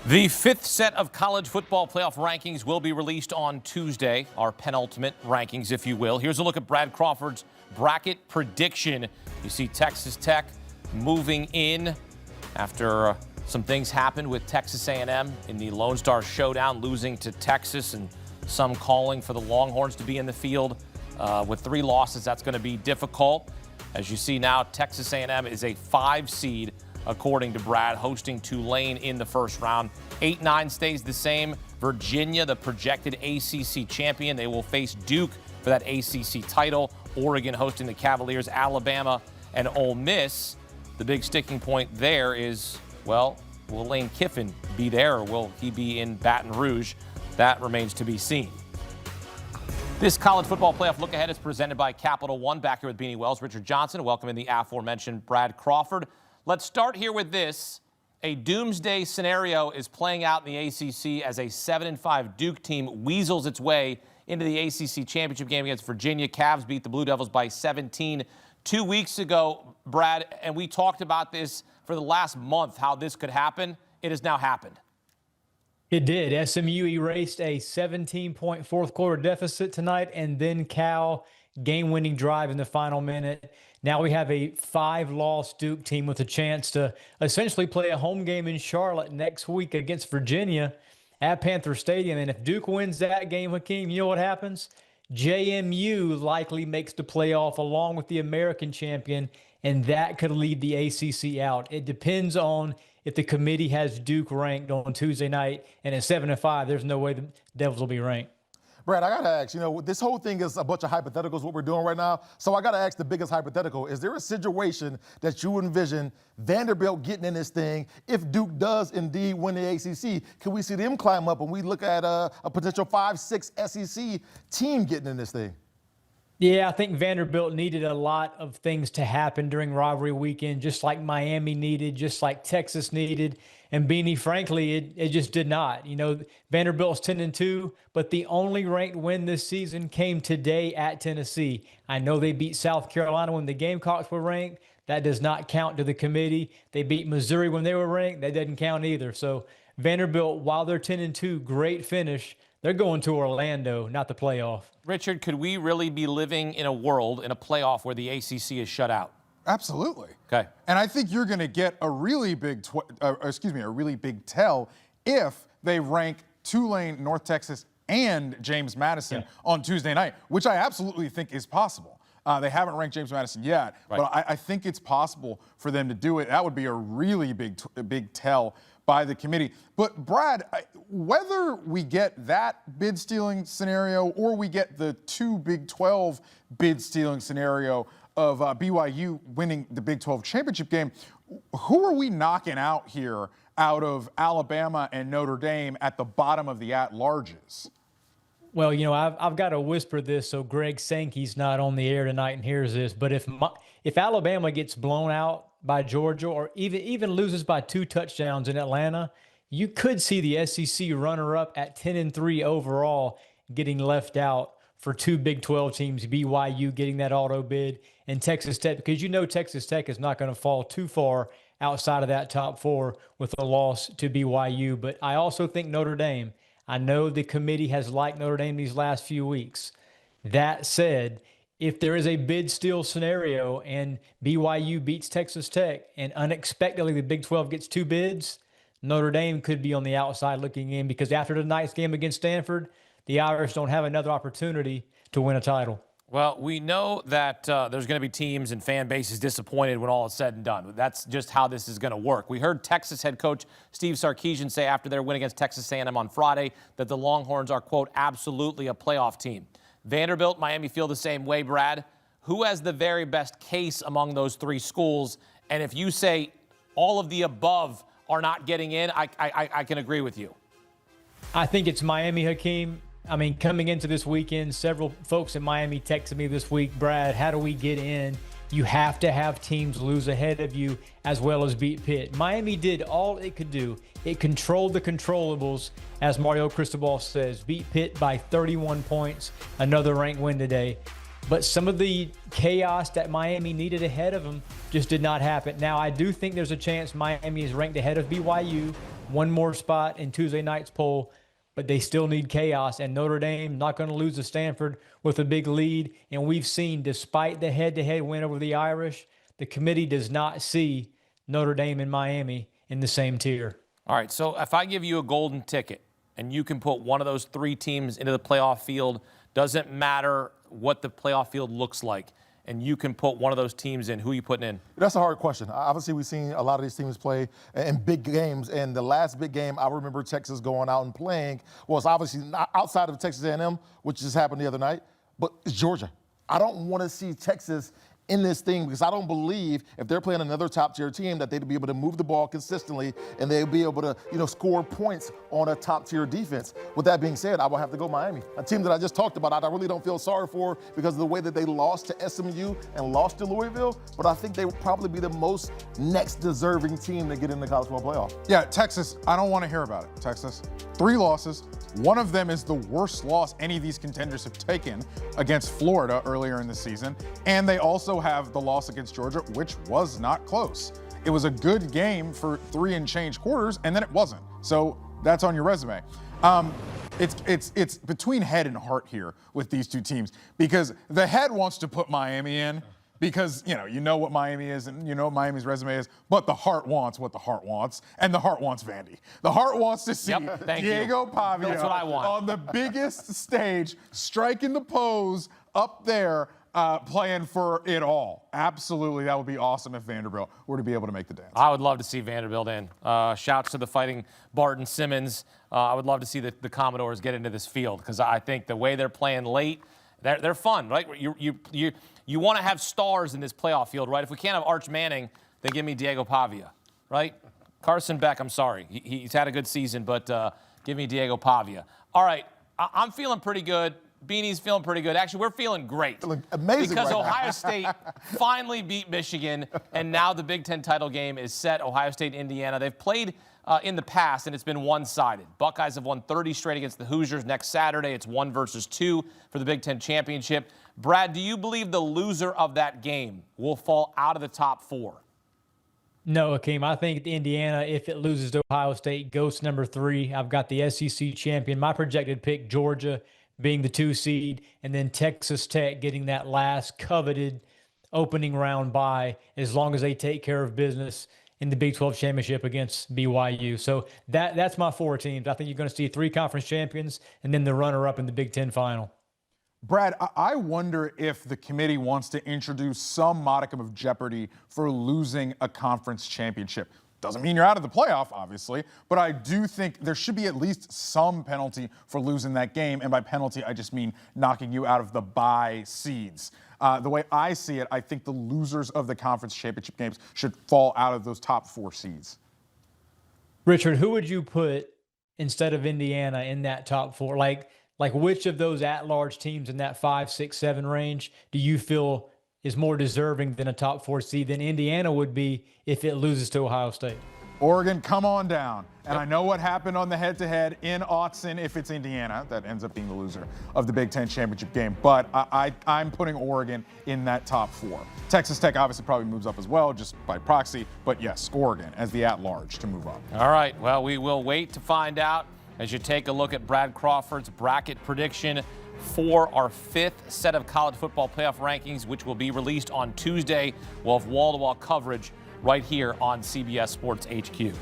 The fifth set of college football playoff rankings will be released on Tuesday, our penultimate rankings, if you will. Here's a look at Brad Crawford's bracket prediction. You see Texas Tech moving in after some things happened with Texas A&M in the Lone Star Showdown, losing to Texas, and some calling for the Longhorns to be in the field. With 3 losses, that's going to be difficult. As you see now, Texas A&M is a 5 seed, according to Brad, hosting Tulane in the first round. 8-9 stays the same. Virginia, the projected ACC champion, they will face Duke for that ACC title. Oregon hosting the Cavaliers, Alabama, and Ole Miss. The big sticking point there is, well, will Lane Kiffin be there, or will he be in Baton Rouge? That remains to be seen. This college football playoff look ahead is presented by Capital One. Back here with Beanie Wells, Richard Johnson, welcome in the aforementioned Brad Crawford. Let's start here with this. A doomsday scenario is playing out in the ACC as a 7-5 Duke team weasels its way into the ACC championship game against Virginia. Cavs beat the Blue Devils by 17 2 weeks ago, Brad, and we talked about this for the last month, how this could happen. It has now happened. It did. SMU erased a 17-point fourth quarter deficit tonight, and then Cal game-winning drive in the final minute. Now we have a 5-loss Duke team with a chance to essentially play a home game in Charlotte next week against Virginia at Panther Stadium. And if Duke wins that game, Hakeem, you know what happens? JMU likely makes the playoff along with the American champion, and that could leave the ACC out. It depends on if the committee has Duke ranked on Tuesday night, and at 7-5, there's no way the Devils will be ranked. Brad, I got to ask, this whole thing is a bunch of hypotheticals, what we're doing right now. So I got to ask the biggest hypothetical. Is there a situation that you envision Vanderbilt getting in this thing? If Duke does indeed win the ACC, can we see them climb up and we look at a potential 5-6 SEC team getting in this thing? Yeah, I think Vanderbilt needed a lot of things to happen during rivalry weekend, just like Miami needed, just like Texas needed. And Beanie, frankly, it just did not. Vanderbilt's 10-2, but the only ranked win this season came today at Tennessee. I know they beat South Carolina when the Gamecocks were ranked. That does not count to the committee. They beat Missouri when they were ranked. That doesn't count either. So Vanderbilt, while they're 10-2, great finish. They're going to Orlando, not the playoff. Richard, could we really be living in a world, in a playoff, where the ACC is shut out? Absolutely. Okay. And I think you're going to get a really big, a really big tell if they rank Tulane, North Texas, and James Madison on Tuesday night, which I absolutely think is possible. They haven't ranked James Madison yet, but I think it's possible for them to do it. That would be a really big tell by the committee. But Brad, whether we get that bid stealing scenario or we get the 2 Big 12 bid stealing scenario of BYU winning the Big 12 championship game, who are we knocking out here out of Alabama and Notre Dame at the bottom of the at-larges? Well, I've got to whisper this so Greg Sankey's not on the air tonight and hears this. But if Alabama gets blown out by Georgia or even loses by 2 touchdowns in Atlanta, you could see the SEC runner-up at 10-3 overall getting left out for 2 Big 12 teams, BYU getting that auto bid and Texas Tech, because Texas Tech is not going to fall too far outside of that top 4 with a loss to BYU. But I also think Notre Dame, I know the committee has liked Notre Dame these last few weeks. That said, if there is a bid steal scenario and BYU beats Texas Tech and unexpectedly the Big 12 gets 2 bids, Notre Dame could be on the outside looking in, because after tonight's game against Stanford, the Irish don't have another opportunity to win a title. Well, we know that there's going to be teams and fan bases disappointed when all is said and done. That's just how this is going to work. We heard Texas head coach Steve Sarkisian say after their win against Texas A&M on Friday that the Longhorns are, quote, absolutely a playoff team. Vanderbilt, Miami feel the same way, Brad. Who has the very best case among those 3 schools? And if you say all of the above are not getting in, I can agree with you. I think it's Miami, Hakeem. I mean, coming into this weekend, several folks in Miami texted me this week, Brad, how do we get in? You have to have teams lose ahead of you as well as beat Pitt. Miami did all it could do. It controlled the controllables, as Mario Cristobal says, beat Pitt by 31 points, another ranked win today. But some of the chaos that Miami needed ahead of them just did not happen. Now, I do think there's a chance Miami is ranked ahead of BYU one more spot in Tuesday night's poll, but they still need chaos. And Notre Dame not going to lose to Stanford with a big lead. And we've seen, despite the head-to-head win over the Irish, the committee does not see Notre Dame and Miami in the same tier. All right, so if I give you a golden ticket and you can put one of those three teams into the playoff field, doesn't matter what the playoff field looks like, and you can put one of those teams in, who are you putting in? That's a hard question. Obviously, we've seen a lot of these teams play in big games, and the last big game I remember Texas going out and playing was obviously not outside of Texas A&M, which just happened the other night, but it's Georgia. I don't want to see Texas in this thing because I don't believe if they're playing another top-tier team that they'd be able to move the ball consistently and they'd be able to, score points on a top-tier defense. With that being said, I will have to go Miami, a team that I just talked about. I really don't feel sorry for because of the way that they lost to SMU and lost to Louisville, but I think they would probably be the most next deserving team to get in the college football playoff. Yeah, Texas, I don't want to hear about it. Texas, 3 losses. One of them is the worst loss any of these contenders have taken against Florida earlier in the season. And they also have the loss against Georgia, which was not close. It was a good game for 3 and change quarters, and then it wasn't. So that's on your resume. It's between head and heart here with these two teams because the head wants to put Miami in because, you know what Miami is and you know what Miami's resume is, but the heart wants what the heart wants, and the heart wants Vandy. The heart wants to see Diego Pavia That's what I want. on the biggest stage, striking the pose up there, playing for it all. Absolutely, that would be awesome if Vanderbilt were to be able to make the dance. I would love to see Vanderbilt in. Shouts to the Fighting Barton Simmons. I would love to see the Commodores get into this field because I think the way they're playing late, they're fun, right? You want to have stars in this playoff field, right? If we can't have Arch Manning, then give me Diego Pavia, right? Carson Beck, I'm sorry. He's had a good season, but give me Diego Pavia. All right, I'm feeling pretty good. Beanie's feeling pretty good. Actually, we're feeling great. Feeling amazing because right Ohio now. State finally beat Michigan, and now the Big Ten title game is set. Ohio State, Indiana. They've played in the past, and it's been one-sided. Buckeyes have won 30 straight against the Hoosiers. Next Saturday, it's 1 versus 2 for the Big Ten championship. Brad, do you believe the loser of that game will fall out of the top 4? No, Akeem. I think Indiana, if it loses to Ohio State, goes to number 3. I've got the SEC champion. My projected pick, Georgia, being the 2 seed, and then Texas Tech getting that last coveted opening round bye as long as they take care of business in the Big 12 championship against BYU. So that's my 4 teams. I think you're going to see 3 conference champions and then the runner-up in the Big 10 final. Brad, I wonder if the committee wants to introduce some modicum of jeopardy for losing a conference championship. Doesn't mean you're out of the playoff, obviously, but I do think there should be at least some penalty for losing that game. And by penalty, I just mean knocking you out of the bye seeds. The way I see it, I think the losers of the conference championship games should fall out of those top 4 seeds. Richard, who would you put instead of Indiana in that top 4? Like which of those at-large teams in that 5, 6, 7 range do you feel is more deserving than a top 4 seed than Indiana would be if it loses to Ohio State? Oregon, come on down. And I know what happened on the head-to-head in Autzen if it's Indiana. That ends up being the loser of the Big Ten championship game. But I'm putting Oregon in that top 4. Texas Tech obviously probably moves up as well, just by proxy. But yes, Oregon as the at-large to move up. All right, well, we will wait to find out as you take a look at Brad Crawford's bracket prediction for our 5th set of college football playoff rankings, which will be released on Tuesday. We'll have wall-to-wall coverage right here on CBS Sports HQ.